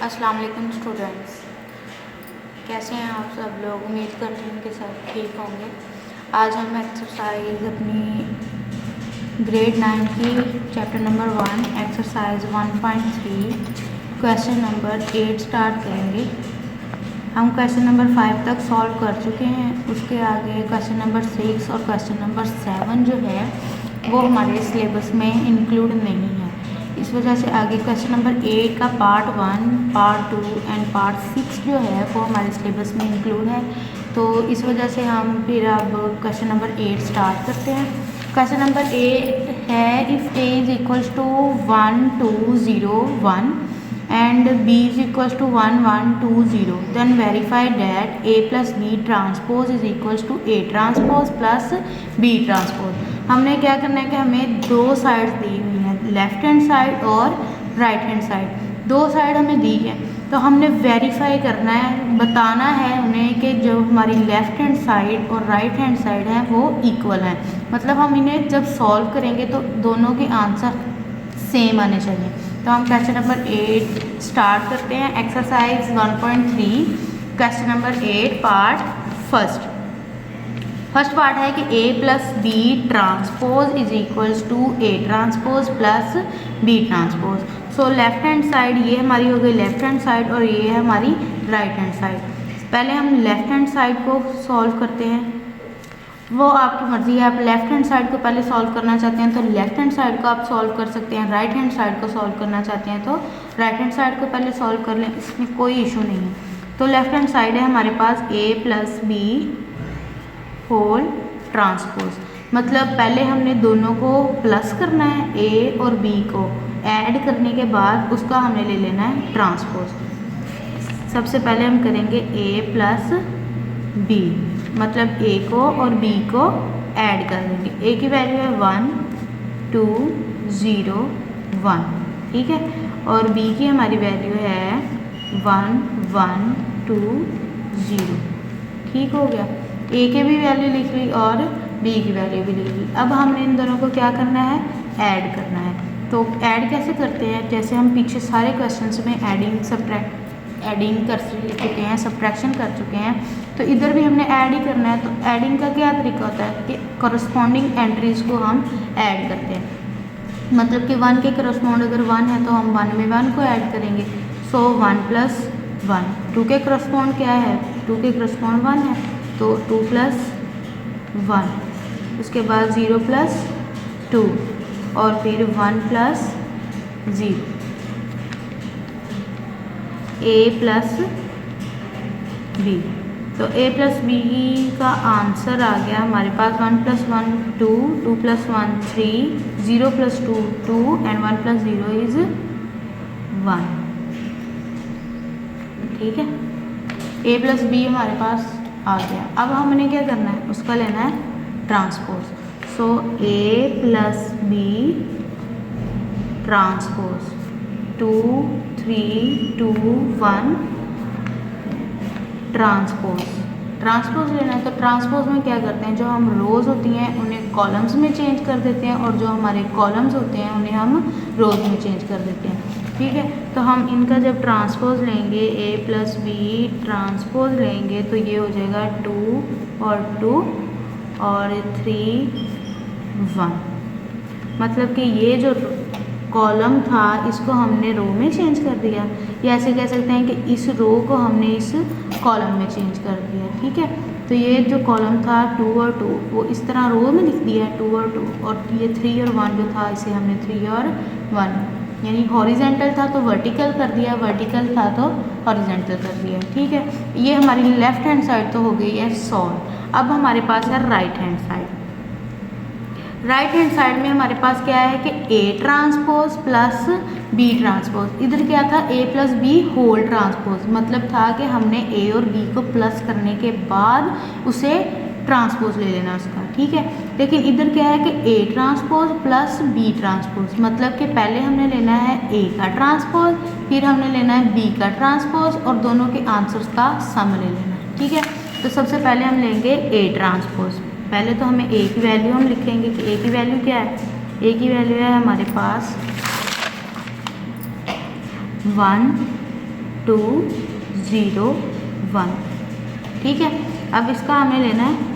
अस्सलाम वालेकुम स्टूडेंट्स, कैसे हैं आप सब लोग। उम्मीद करते हैं कि सब ठीक होंगे। आज हम एक्सरसाइज अपनी ग्रेड 9 की chapter number 1 exercise 1.3 question number 8 start करेंगे। हम क्वेश्चन नंबर 5 तक सॉल्व कर चुके हैं। उसके आगे क्वेश्चन नंबर 6 और क्वेश्चन नंबर 7 जो है वो हमारे सिलेबस में इंक्लूड नहीं है। इस वजह से आगे क्वेश्चन नंबर 8 का पार्ट 1, पार्ट 2 एंड पार्ट 6 जो है वो हमारे सिलेबस में इंक्लूड है। तो इस वजह से हम फिर अब क्वेश्चन नंबर 8 स्टार्ट करते हैं। क्वेश्चन नंबर 8 है if A is equals to 1 2 0 1 and b is equals to 1 1 2 0 then verify that a plus b transpose is equals to a transpose plus b transpose। हमने क्या करना है कि हमें दो साइड्स दी हुई हैं, लेफ्ट हैंड साइड और राइट हैंड साइड। दो साइड हमें दी है तो हमने वेरीफाई करना है, बताना है उन्हें कि जो हमारी लेफ्ट हैंड साइड और राइट हैंड साइड है वो इक्वल है। मतलब हम इन्हें जब सॉल्व करेंगे तो दोनों के आंसर सेम आने चाहिए। तो हम क्वेश्चन नंबर 8 स्टार्ट करते हैं। Exercise 1.3 question number 8 part first part है कि a plus B transpose is equals to a transpose plus b transpose. So left hand side ये हमारी हो गई लेफ्ट हैंड साइड और ये है हमारी राइट हैंड साइड। पहले हम लेफ्ट हैंड साइड को सॉल्व करते हैं, वो आपकी मर्ज़ी है। आप लेफ्ट हैंड साइड को पहले सॉल्व करना चाहते हैं तो लेफ्ट हैंड साइड को आप सॉल्व कर सकते हैं, राइट हैंड साइड को सॉल्व करना चाहते हैं तो राइट हैंड साइड को पहले सॉल्व कर लें, इसमें कोई इशू नहीं है। तो लेफ्ट हैंड साइड है हमारे पास a plus B whole transpose. मतलब पहले हमने दोनों को प्लस करना है, a और b को ऐड करने के बाद उसका हमने ले लेना है ट्रांसपोज। सबसे पहले हम करेंगे a प्लस b, मतलब a को और b को ऐड कर देंगे। a की वैल्यू है 1 2 0 1, ठीक है, और b की हमारी वैल्यू है 1 1 2 0, ठीक हो गया। a के भी वैल्यू लिख ली और b की वैल्यू भी लिख ली। अब हमने इन दोनों को क्या करना है, ऐड करना है। तो ऐड कैसे करते हैं, जैसे हम पीछे सारे क्वेश्चंस में एडिंग कर चुके हैं, सब्ट्रैक्शन कर चुके हैं, तो इधर भी हमने ऐड ही करना है। तो ऐडिंग का क्या तरीका होता है कि करस्पॉन्डिंग एंट्रीज़ को हम ऐड करते हैं। मतलब कि 1 के करस्पॉन्ड अगर 1 है तो हम 1 में 1 को ऐड करेंगे। सो 1 प्लस 1। 2 के करस्पॉन्ड क्या है, 2 के करस्पॉन्ड 1 है तो 2 प्लस 1। उसके बाद 0 प्लस 2 और फिर 1 प्लस 0, a प्लस b। तो a प्लस बी का आंसर आ गया हमारे पास 1 plus 1 2 2 plus 1 3 0 plus 2 2 and 1 plus 0 is 1, ठीक है। a प्लस बी हमारे पास आ गया। अब हमने क्या करना है, उसका लेना है transpose. So a plus B transpose 2 3 2 1 transpose लेना है। तो ट्रांसपोज में क्या करते हैं, जो हम रोज़ होती हैं उन्हें कॉलम्स में चेंज कर देते हैं और जो हमारे कॉलम्स होते हैं उन्हें हम रोज़ में चेंज कर देते हैं, ठीक है। तो हम इनका जब ट्रांसपोज लेंगे, a प्लस बी ट्रांसपोज लेंगे तो ये हो जाएगा 2 और 2 और 3 1। मतलब कि ये जो कॉलम था इसको हमने रो में चेंज कर दिया, या ऐसे कह सकते हैं कि इस रो को हमने इस कॉलम में चेंज कर दिया, ठीक है। तो ये जो कॉलम था 2 और 2 वो इस तरह रो में लिख दिया है 2 और 2, और ये 3 और 1 जो था इसे हमने 3 और 1, यानी हॉरिजेंटल था तो वर्टिकल कर दिया, वर्टिकल था तो हॉरिजेंटल कर दिया, ठीक है। ये हमारी लेफ्ट हैंड साइड तो हो गई है सॉल्व। अब हमारे पास है right hand side. Right hand side में हमारे पास क्या है कि a transpose plus b transpose. इधर क्या था, a plus B whole transpose, मतलब था कि हमने a और b को प्लस करने के बाद उसे ट्रांसपोज ले लेना उसका, ठीक है। लेकिन इधर क्या है कि a transpose plus b transpose, मतलब कि पहले हमने लेना है a का ट्रांसपोज, फिर हमने लेना है b का ट्रांसपोज और दोनों के आंसर्स का सम ले लेना, ठीक है। तो सबसे पहले हम लेंगे a ट्रांसपोज। पहले तो हमें a की वैल्यू हम लिखेंगे कि a की वैल्यू क्या है, a की वैल्यू है हमारे पास 1 2 0 1। ठीक है, अब इसका हमें लेना है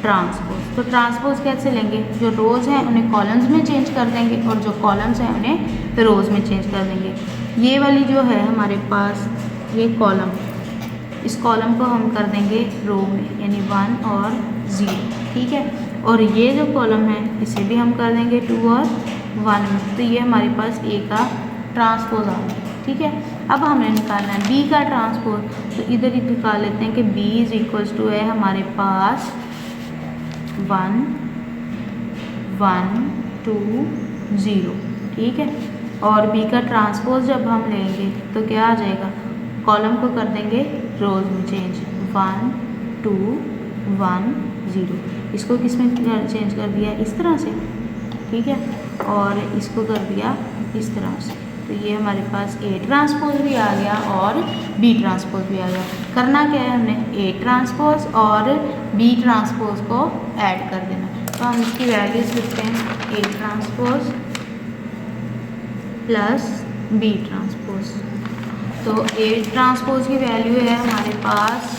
ट्रांसपोज। तो ट्रांसपोज कैसे लेंगे, जो रोज़ हैं उन्हें कॉलम्स में चेंज कर देंगे और जो कॉलम्स हैं उन्हें रोज़ में चेंज कर देंगे। ये वाली जो है हमारे पास ये कॉलम, इस कॉलम को हम कर देंगे रो में, यानी 1 और 0। ठीक है, और ये जो कॉलम है इसे भी हम कर देंगे 2 और 1 में। तो ये हमारे पास ए का ट्रांसपोज आ गया। ठीक है, अब हमें निकालना है बी का ट्रांसपोज। तो इधर ही निकाल लेते हैं कि बी इज इक्वल्स टू है हमारे पास 1 1 2 0। ठीक है, और बी का ट्रांसपोज जब हम लेंगे तो क्या आ जाएगा, कॉलम को कर देंगे रोज में चेंज, 1 2 1 0। इसको किस में चेंज कर दिया, इस तरह से। ठीक है, और इसको कर दिया इस तरह से। तो ये हमारे पास ए ट्रांसपोज भी आ गया और बी ट्रांसपोज भी आ गया। करना क्या है, हमने ए ट्रांसपोज और बी ट्रांसपोज को ऐड कर देना। तो हम इसकी वैल्यूज लिखते हैं A transpose plus B transpose. तो ए ट्रांसपोज की वैल्यू है हमारे पास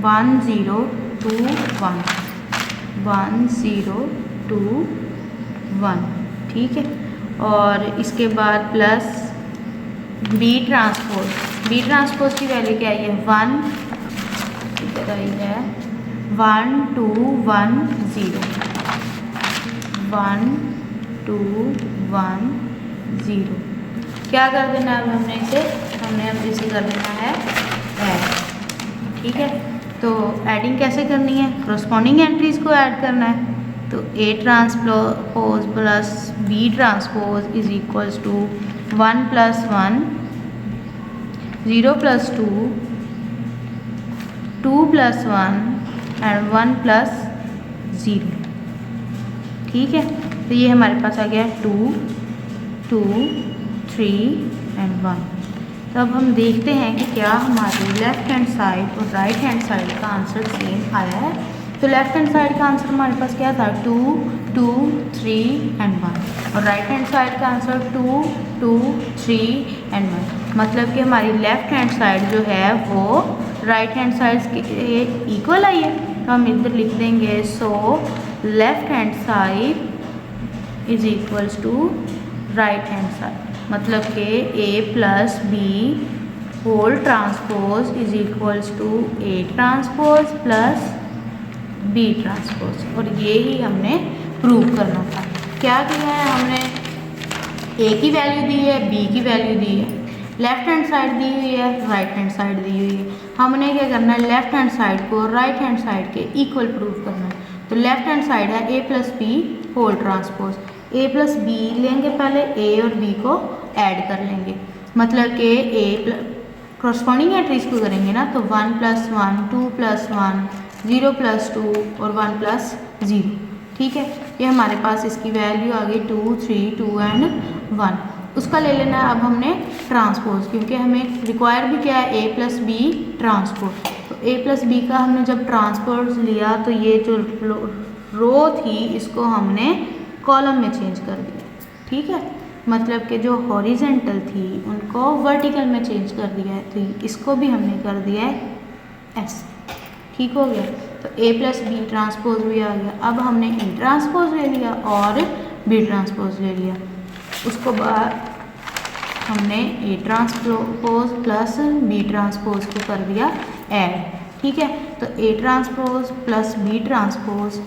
1 0 2 1 1 0 2 1। ठीक है, और इसके बाद plus B transpose. B transpose की वैल्यू क्या है, 1 इधर आई है 1 2 1 0 1 2 1 0। क्या कर देना है, अब हमने इसे कर देना है ऐड। ठीक है, तो ऐडिंग कैसे करनी है, करस्पॉन्डिंग एंट्रीज को ऐड करना है। तो A transpose plus B transpose is equals to 1 + 1 0 + 2 2 + 1 and 1 + 0। ठीक है, तो ये हमारे पास आ गया 2 2 3 एंड 1। तो अब हम देखते हैं कि क्या हमारी लेफ्ट हैंड साइड और राइट हैंड साइड का आंसर सेम आया है। तो लेफ्ट हैंड साइड का आंसर हमारे पास क्या था, 2 2 3 एंड 1, और राइट हैंड साइड का आंसर 2 2 3 एंड 1। मतलब कि हमारी लेफ्ट हैंड साइड जो है वो राइट हैंड साइड के इक्वल आई है। तो हम इधर लिख देंगे, so left hand side is equals to right hand side. मतलब कि A plus B whole transpose is equals to A transpose plus B transpose. और ये ही हमने प्रूव करना था। क्या किया है हमने, ए की वैल्यू दी है, बी की वैल्यू दी है, लेफ्ट हैंड साइड दी हुई है, राइट हैंड साइड दी हुई है। हमने क्या करना है, लेफ्ट हैंड साइड को राइट हैंड साइड के इक्वल प्रूव करना है। तो लेफ्ट हैंड साइड है ए प्लस बी होल ट्रांसपोज। ए प्लस बी लेंगे, पहले ए और बी को ऐड कर लेंगे। मतलब कि ए करस्पॉन्डिंग एंट्रीज को करेंगे ना, तो 1 + 1 2 + 1 0 + 2 और 1 + 0। ठीक है, ये हमारे पास इसकी वैल्यू आ गई 2 3 2 एंड 1। उसका ले लेना है अब हमने ट्रांसपोज, क्योंकि हमें रिक्वायर भी क्या है, ए प्लस बी ट्रांसपोज। तो ए प्लस बी का हमने जब ट्रांसपोज लिया तो ये जो रो थी इसको हमने कॉलम में चेंज कर दिया। ठीक है, मतलब कि जो हॉरिजेंटल थी उनको वर्टिकल में चेंज कर दिया है। तो इसको भी हमने कर दिया है ऐसे। ठीक हो गया, तो ए प्लस बी ट्रांसपोज भी आ गया। अब हमने ए ट्रांसपोज ले लिया और बी ट्रांसपोज ले लिया। उसको बाद हमने A transpose plus B transpose को कर दिया ऐड। ठीक है, तो A transpose plus B transpose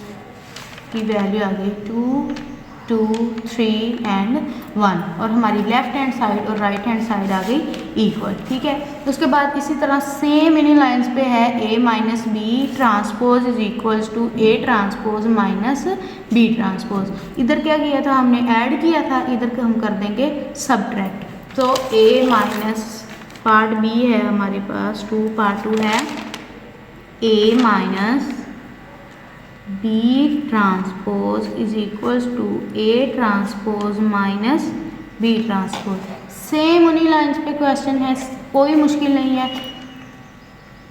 की वैल्यू आ गई 2 2 3 एंड 1, और हमारी लेफ्ट हैंड साइड और राइट हैंड साइड आ गई इक्वल। ठीक है, उसके बाद इसी तरह सेम इन्हीं लाइंस पे है A minus B transpose is equals to A transpose minus B transpose. इधर क्या किया था हमने, ऐड किया था, इधर हम कर देंगे सब्ट्रैक्ट। तो ए माइनस पार्ट बी है हमारे पास 2, पार्ट 2 है A minus B transpose is equals to A transpose minus B transpose. Same उन्हीं लाइंस पे क्वेश्चन है, कोई मुश्किल नहीं है।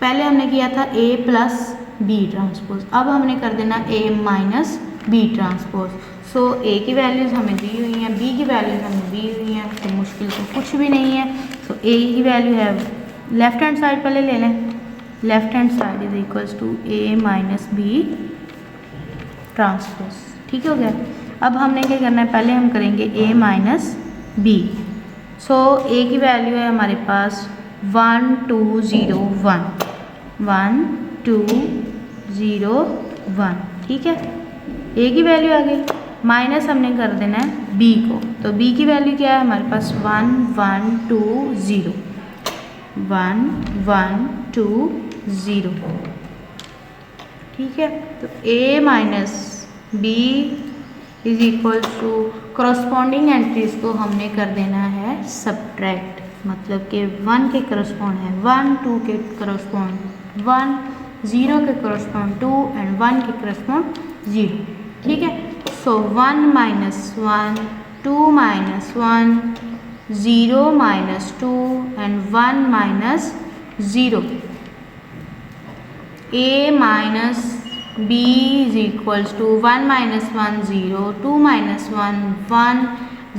पहले हमने किया था ए प्लस बी ट्रांसपोज, अब हमने कर देना ए माइनस बी ट्रांसपोज। सो ए की वैल्यूज़ हमें दी हुई हैं, बी की वैल्यूज़ हमें दी हुई हैं, तो मुश्किल तो कुछ भी नहीं है। तो ए की वैल्यू है, लेफ्ट हैंड साइड पहले ले लें, left hand side is equals to A minus B transpose. ठीक हो गया। अब हमने क्या करना है, पहले हम करेंगे ए माइनस बी। सो ए की वैल्यू है हमारे पास 1 2 0 1, 1 2 0 1। ठीक है, ए की वैल्यू आ गई, माइनस हमने कर देना है बी को, तो बी की वैल्यू क्या है हमारे पास 1 1 2 0, 1 1 2 0। ठीक है, तो A minus B is equal to corresponding entries को हमने कर देना है सब्ट्रैक्ट, मतलब कि 1 के करस्पॉन्ड है 1, 2 के करस्पॉन्ड 1, 0 के करस्पॉन्ड 2 एंड 1 के करस्पॉन्ड 0। ठीक है, so 1 minus 1, 2 minus 1, 0 minus 2 and 1 minus 0। A minus B is equals to 1 minus 1 0, 2 minus 1 1,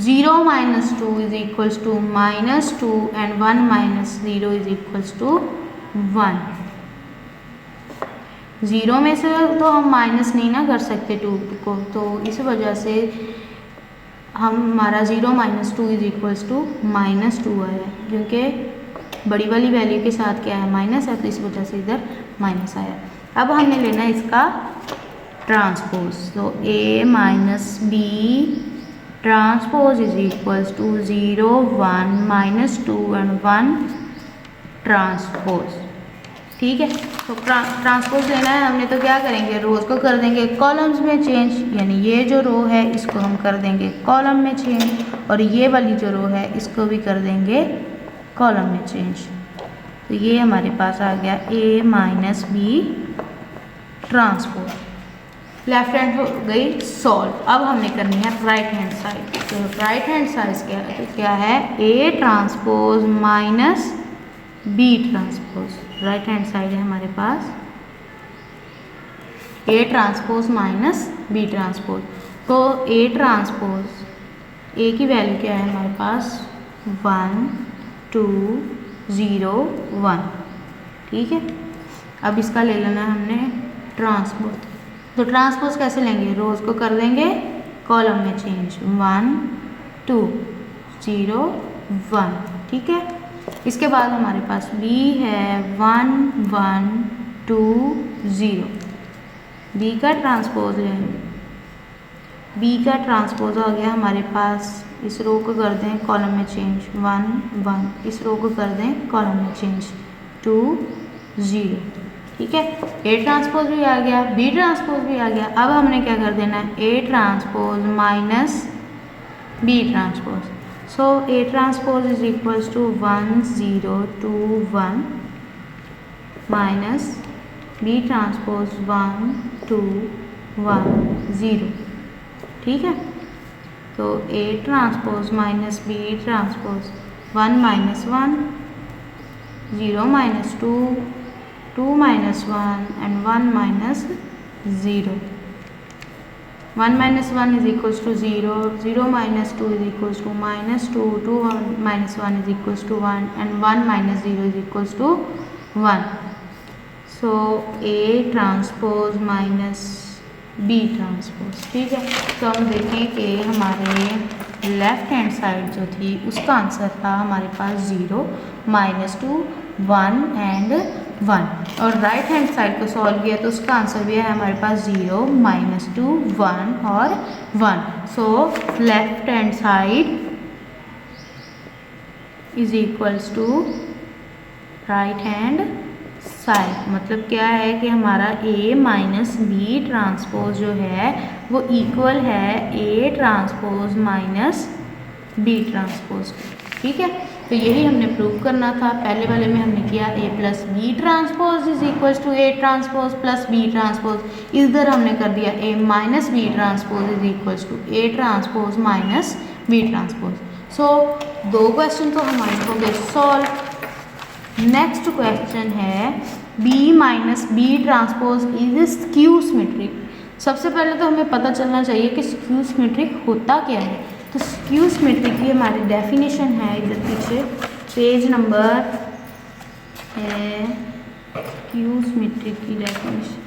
0 minus 2 is equals to minus 2 and 1 minus 0 is equals to 1। 0 में से तो हम माइनस नहीं ना कर सकते 2 को, तो इस वजह से हमारा 0 minus 2 is equals to minus 2 आया, क्योंकि बड़ी वाली वैल्यू के साथ क्या है माइनस है, तो इस वजह से इधर माइनस आया। अब हमने लेना है इसका ट्रांसपोज, तो A minus B transpose is equals to 0 1 minus 2 and 1 transpose. ठीक है, तो ट्रांसपोज लेना है हमने, तो क्या करेंगे, रोज को कर देंगे कॉलम्स में चेंज, यानी ये जो रो है इसको हम कर देंगे कॉलम में चेंज, और ये वाली जो रो है इसको भी कर देंगे कॉलम में चेंज। तो ये हमारे पास आ गया A minus B transpose. Left hand हो गई सॉल्व। अब हमने करनी है राइट हैंड साइड, तो राइट हैंड साइड क्या है, A transpose minus B transpose. Right hand side है हमारे पास A transpose minus B transpose, तो ए ट्रांसपोज ए की वैल्यू क्या है हमारे पास 1 2 0 1। ठीक है, अब इसका ले लेना है हमने ट्रांसपोज, तो ट्रांसपोज कैसे लेंगे, रोज को कर देंगे कॉलम में चेंज 1 2 0 1। ठीक है, इसके बाद हमारे पास b है 1 1 2 0, b का ट्रांसपोज लें, b का ट्रांसपोज हो गया हमारे पास, इस रो को कर दें कॉलम में चेंज 1 1, इस रो को कर दें कॉलम में चेंज 2 0। ठीक है, a ट्रांसपोज भी आ गया, b ट्रांसपोज भी आ गया। अब हमने क्या कर देना है, a transpose minus b transpose, so A transpose is equals to 1 0 2 1 minus B transpose 1 2 1 0। ठीक है, तो A transpose minus B transpose 1 minus 1 0 minus 2 2 minus 1 and 1 minus 0। 1 minus 1 is equals to 0, 0 minus 2 is equals to minus 2, 2 minus 1 is equals to 1 and 1 minus 0 is equals to 1. So A transpose minus B transpose। ठीक है, तो हम देखें कि हमारे left hand side जो थी उसका आंसर था हमारे पास 0 -2 1 एंड 1, और राइट हैंड साइड को सॉल्व किया तो उसका आंसर भी है हमारे पास 0 -2 1 और 1। So left hand side is equals to right hand side, मतलब क्या है कि हमारा A माइनस बी ट्रांसपोज जो है वो इक्वल है A transpose minus B transpose. ठीक है, तो यही हमने प्रूव करना था। पहले वाले में हमने किया A plus B transpose is equals to A transpose plus B transpose, इधर हमने कर दिया A minus B transpose is equals to A transpose minus B transpose. So 2 question तो हमारे हो गए सॉल्व। नेक्स्ट क्वेश्चन है B minus B transpose is skew symmetric. सबसे पहले तो हमें पता चलना चाहिए कि स्क्यू सिमेट्रिक होता क्या है। तो स्क्यू सिमेट्रिक की हमारी डेफिनेशन है इधर पीछे, पेज नंबर है स्क्यू सिमेट्रिक की डेफिनेशन।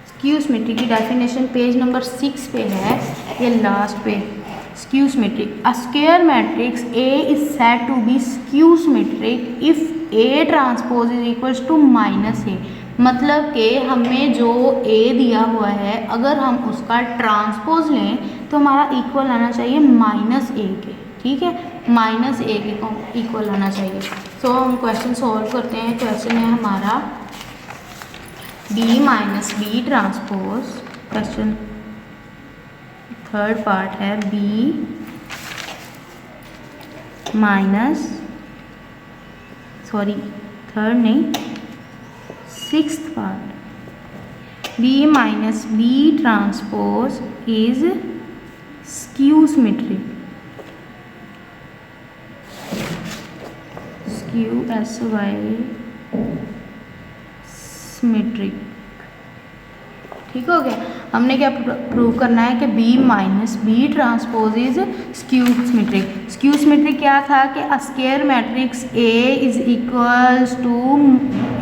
स्क्यू सिमेट्रिक की डेफिनेशन पेज नंबर 6 पे है, ये लास्ट पे। Skew symmetric, a square matrix A is said to be skew symmetric if A transpose is equals to -A। मतलब कि हमें जो A दिया हुआ है, अगर हम उसका ट्रांसपोज लें तो हमारा इक्वल आना चाहिए -A के। ठीक है, -A के इक्वल आना चाहिए। सो हम क्वेश्चन सॉल्व करते हैं। क्वेश्चन है हमारा B minus B transpose. Question third part है B माइनस, सॉरी थर्ड नहीं, sixth part. B minus B transpose is skew symmetric. Skew SY symmetric. ठीक हो गया। हमने क्या प्रूव करना है कि B minus B transpose is skew symmetric. Skew symmetric क्या था कि a square matrix A is equals to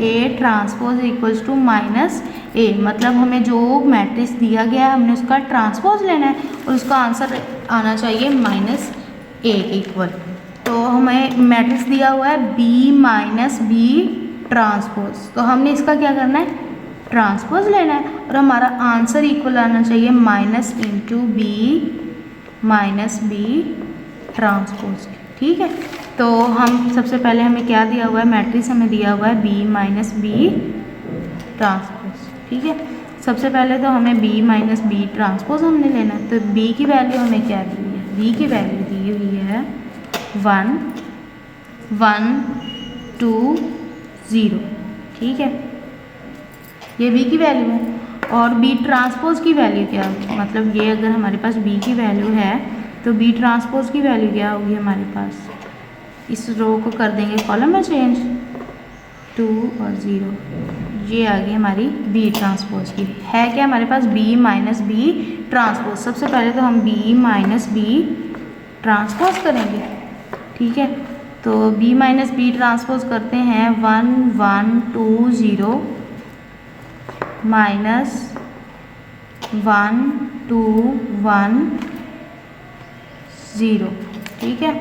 A transpose equals to -A। मतलब हमें जो मैट्रिक्स दिया गया है हमने उसका ट्रांसपोज लेना है और उसका आंसर आना चाहिए -A के इक्वल। तो हमें मैट्रिक्स दिया हुआ है B माइनस B ट्रांसपोज, तो हमने इसका क्या करना है, ट्रांसपोज लेना है और हमारा आंसर इक्वल आना चाहिए -B माइनस B ट्रांसपोज। ठीक है, तो हम सबसे पहले हमें क्या दिया हुआ है, मैट्रिक्स हमें दिया हुआ है B माइनस B ट्रांसपोज। ठीक है, सबसे पहले तो हमें B माइनस B ट्रांसपोज हमने लेना है। तो B की वैल्यू हमें क्या दी है, B की वैल्यू दी हुई है 1 1 2 0। ठीक है, ये B की वैल्यू है। और B ट्रांसपोज की वैल्यू क्या होगी, मतलब ये अगर हमारे पास B की वैल्यू है तो B ट्रांसपोज की वैल्यू क्या होगी हमारे पास, इस रो को कर देंगे कॉलम में चेंज, 2 और 0। ये आ गई हमारी B ट्रांसपोज की। है क्या हमारे पास B माइनस B ट्रांसपोज। सबसे पहले तो हम B माइनस B ट्रांसपोज करेंगे। ठीक है, तो B माइनस B ट्रांसपोज करते हैं 1 1 2 0 माइनस 1 2 1 0। ठीक है,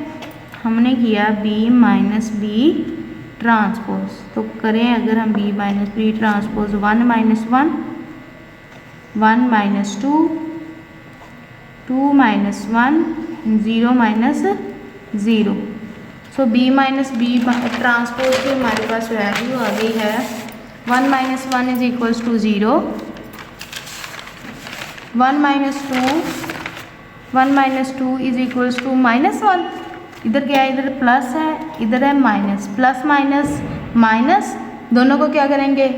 हमने किया B माइनस B ट्रांसपोज। तो करें अगर हम B minus B transpose 1 minus 1 1 minus 2 2 minus 1 0 minus 0। So B minus B transpose की हमारे पास वैल्यू आ गई है 1 minus 1 is equals to 0, 1 minus 2 is equals to -1। इधर क्या है, इधर प्लस है, इधर है माइनस। प्लस माइनस माइनस दोनों को क्या करेंगे,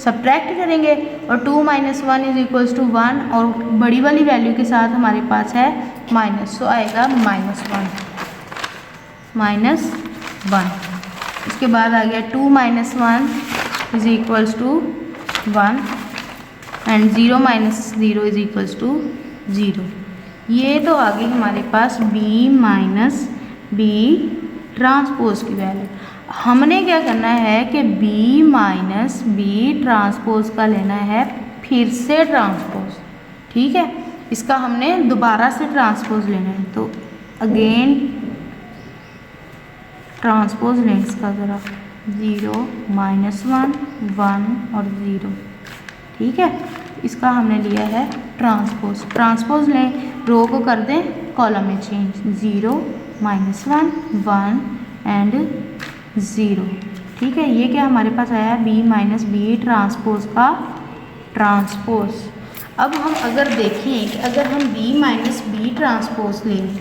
सब्ट्रैक्ट करेंगे और 2 माइनस 1 इज इक्वल्स टू 1 और बड़ी वाली वैल्यू के साथ हमारे पास है माइनस, सो आएगा -1। इसके बाद आ गया 2 minus 1 is equals to 1 and 0 minus 0 is equals to 0। ये तो आ गई हमारे पास B माइनस B ट्रांसपोज की वैल्यू। हमने क्या करना है कि B माइनस B ट्रांसपोज का लेना है फिर से ट्रांसपोज। ठीक है, इसका हमने दोबारा से ट्रांसपोज लेना है, तो अगेन ट्रांसपोज लें इसका ज़रा, 0 -1 1 और 0। ठीक है, इसका हमने लिया है ट्रांसपोज। ट्रांसपोज लें, रो को कर दें कॉलम में चेंज, 0 -1 1 एंड 0। ठीक है, ये क्या हमारे पास आया है, B माइनस B ट्रांसपोज का ट्रांसपोज। अब हम अगर देखें कि अगर हम B माइनस B ट्रांसपोज लें,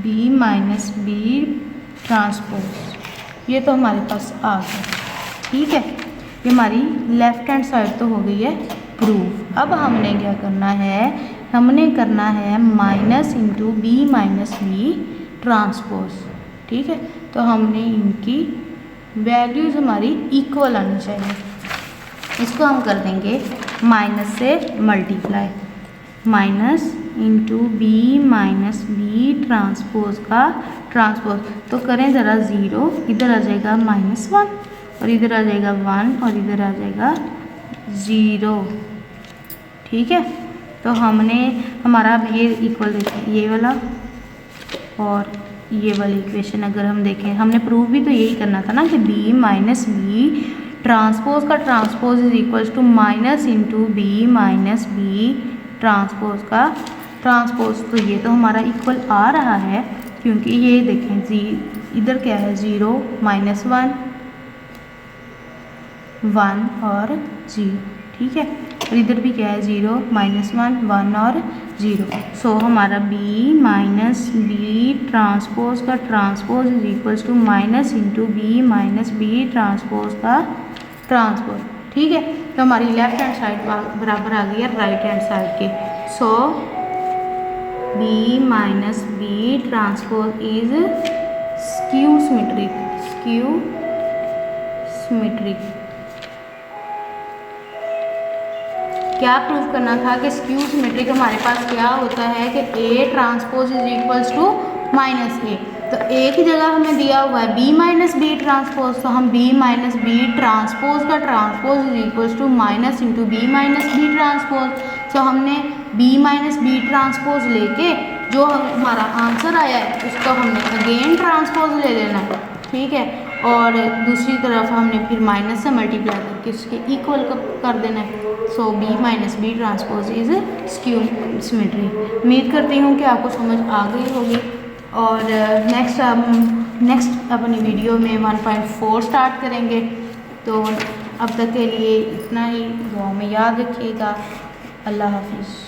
B माइनस B ट्रांसपोज, ये तो हमारे पास आ गया। ठीक है, ये हमारी लेफ्ट हैंड साइड तो हो गई है प्रूफ। अब हमने क्या करना है, हमने करना है minus into B minus B transpose. ठीक है, तो हमने इनकी वैल्यूज़ हमारी इक्वल आनी चाहिए। इसको हम कर देंगे माइनस से multiply, minus into B minus B transpose का ट्रांसपोज। तो करें ज़रा ज़ीरो, इधर आ जाएगा -1 और इधर आ जाएगा 1 और इधर आ जाएगा 0। ठीक है, तो हमने हमारा अब ये इक्वल देखें ये वाला और ये वाली इक्वेशन अगर हम देखें, हमने प्रूव भी तो यही करना था ना कि बी माइनस बी ट्रांसपोज का transpose is equals to minus into B minus B transpose का ट्रांसपोज। तो ये तो हमारा इक्वल आ रहा है क्योंकि ये देखें जी इधर क्या है 0 -1 1 और 0। ठीक है, और इधर भी क्या है 0 -1 1 और 0। सो हमारा बी माइनस बी ट्रांसपोज का transpose is equals to minus into B minus B transpose का ट्रांसपोज। ठीक है, तो हमारी लेफ्ट हैंड साइड बराबर आ गई है राइट हैंड साइड के। So B minus B transpose is skew symmetric. क्या प्रूव करना था कि स्क्यू सिमेट्रिक हमारे पास क्या होता है कि A transpose is equals to -A। तो एक ही जगह हमें दिया हुआ है B माइनस बी ट्रांसपोज, तो हम B माइनस बी ट्रांसपोज का transpose is equals to minus into B minus B transpose. तो हमने B माइनस बी ट्रांसपोज लेके जो हमारा आंसर आया है उसको हमने अगेन ट्रांसपोज ले लेना है। ठीक है, और दूसरी तरफ हमने फिर माइनस से मल्टीप्लाई करके उसके इक्वल कर देना है। So B minus B transpose is skew symmetry. उम्मीद करती हूँ कि आपको समझ आ गई होगी और नेक्स्ट अपनी वीडियो में 1.4 स्टार्ट करेंगे। तो अब तक के लिए इतना ही, दुआ में याद रखिएगा। अल्लाह हाफिज़।